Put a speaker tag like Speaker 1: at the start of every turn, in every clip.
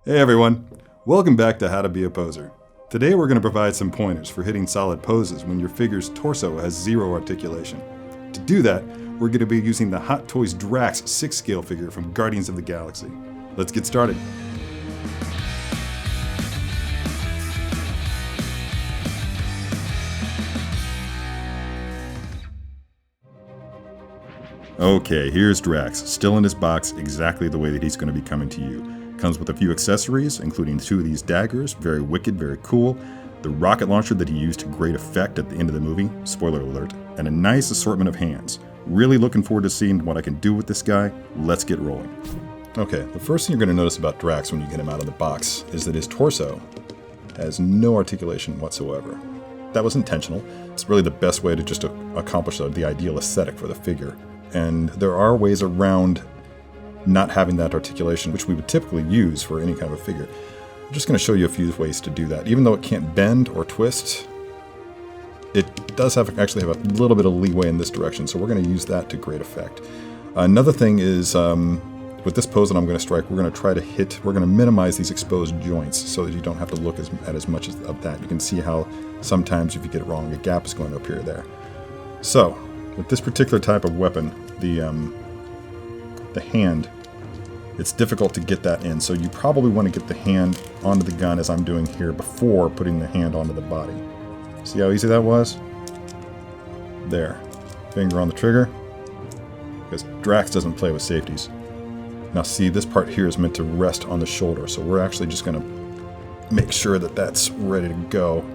Speaker 1: Hey everyone, welcome back to How to Be a Poser. Today we're going to provide some pointers for hitting solid poses when your figure's torso has zero articulation. To do that, we're going to be using the Hot Toys Drax 6-scale figure from Guardians of the Galaxy. Let's get started. Okay, here's Drax, still in his box exactly the way that he's going to be coming to you. Comes with a few accessories, including 2 of these daggers, very wicked, very cool, the rocket launcher that he used to great effect at the end of the movie, spoiler alert, and a nice assortment of hands. Really looking forward to seeing what I can do with this guy. Let's get rolling. Okay, the first thing you're going to notice about Drax when you get him out of the box is that his torso has no articulation whatsoever. That was intentional. It's really the best way to just accomplish the ideal aesthetic for the figure. And there are ways around not having that articulation, which we would typically use for any kind of a figure. I'm just going to show you a few ways to do that. Even though it can't bend or twist, it does actually have a little bit of leeway in this direction, so we're going to use that to great effect. Another thing is, with this pose that I'm going to strike, we're going to minimize these exposed joints so that you don't have to look at as much of that. You can see how sometimes if you get it wrong, a gap is going to appear there. So, with this particular type of weapon, the hand, it's difficult to get that in, so you probably want to get the hand onto the gun as I'm doing here before putting the hand onto the body. See how easy that was? There. Finger on the trigger. Because Drax doesn't play with safeties. Now see, this part here is meant to rest on the shoulder, so we're actually just going to make sure that that's ready to go.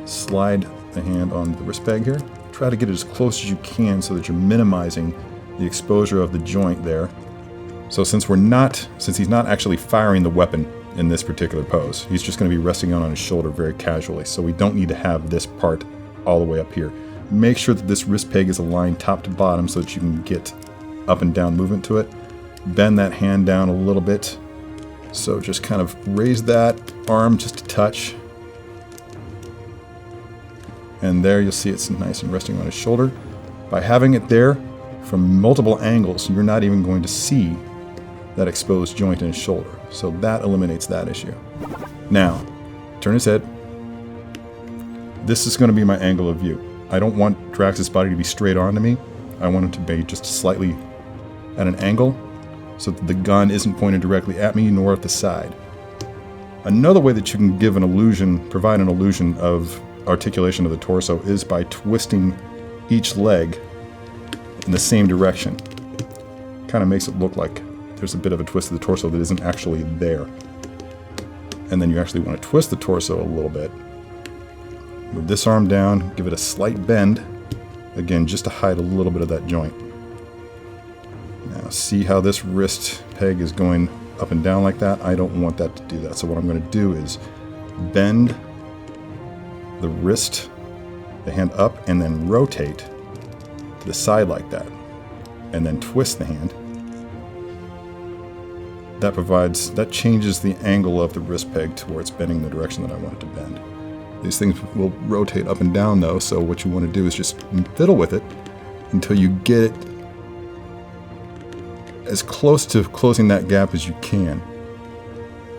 Speaker 1: Slide the hand on the wrist peg here. Try to get it as close as you can so that you're minimizing the exposure of the joint there. So since he's not actually firing the weapon in this particular pose, he's just going to be resting on his shoulder very casually, so we don't need to have this part all the way up here. Make sure that this wrist peg is aligned top to bottom so that you can get up and down movement to it. Bend that hand down a little bit. So just kind of raise that arm just a touch. And there you'll see it's nice and resting on his shoulder. By having it there from multiple angles, you're not even going to see that exposed joint in his shoulder. So that eliminates that issue. Now, turn his head. This is going to be my angle of view. I don't want Drax's body to be straight onto me. I want him to be just slightly at an angle so that the gun isn't pointed directly at me nor at the side. Another way that you can provide an illusion of articulation of the torso is by twisting each leg in the same direction. Kind of makes it look like there's a bit of a twist of the torso that isn't actually there. And then you actually want to twist the torso a little bit. Move this arm down, give it a slight bend, again just to hide a little bit of that joint. Now see how this wrist peg is going up and down like that? I don't want that to do that. So what I'm going to do is bend the wrist, the hand up, and then rotate to the side like that, and then twist the hand. That changes the angle of the wrist peg towards bending the direction that I want it to bend. These things will rotate up and down though, so what you want to do is just fiddle with it until you get it as close to closing that gap as you can.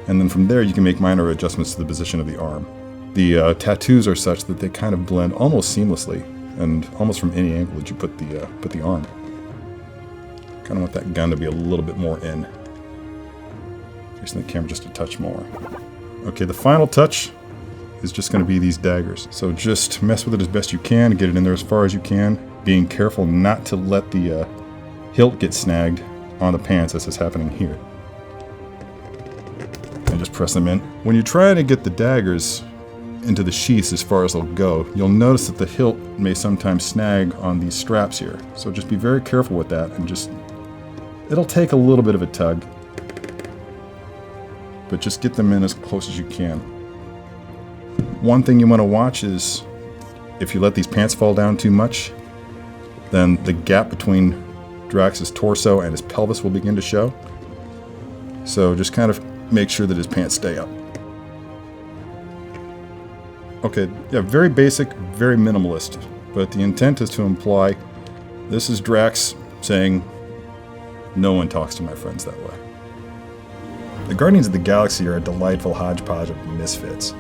Speaker 1: And then from there you can make minor adjustments to the position of the arm. The tattoos are such that they kind of blend almost seamlessly, and almost from any angle that you put the arm. Kind of want that gun to be a little bit more in. Facing the camera just a touch more. Okay, the final touch is just going to be these daggers. So just mess with it as best you can, get it in there as far as you can, being careful not to let the hilt get snagged on the pants as is happening here. And just press them in. When you're trying to get the daggers into the sheaths as far as they'll go, you'll notice that the hilt may sometimes snag on these straps here. So just be very careful with that, and it'll take a little bit of a tug, but just get them in as close as you can. One thing you want to watch is if you let these pants fall down too much, then the gap between Drax's torso and his pelvis will begin to show. So just kind of make sure that his pants stay up. Okay, yeah, very basic, very minimalist, but the intent is to imply this is Drax saying, no one talks to my friends that way. The Guardians of the Galaxy are a delightful hodgepodge of misfits.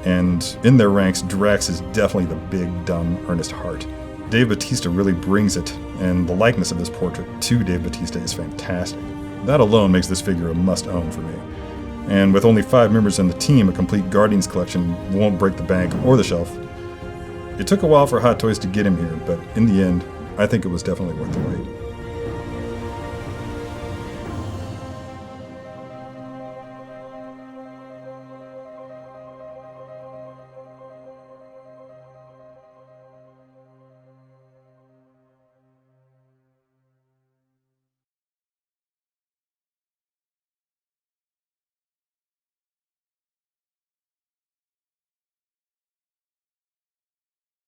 Speaker 1: And in their ranks, Drax is definitely the big, dumb, earnest heart. Dave Bautista really brings it, and the likeness of this portrait to Dave Bautista is fantastic. That alone makes this figure a must-own for me. And with only 5 members on the team, a complete Guardians collection won't break the bank or the shelf. It took a while for Hot Toys to get him here, but in the end, I think it was definitely worth the wait.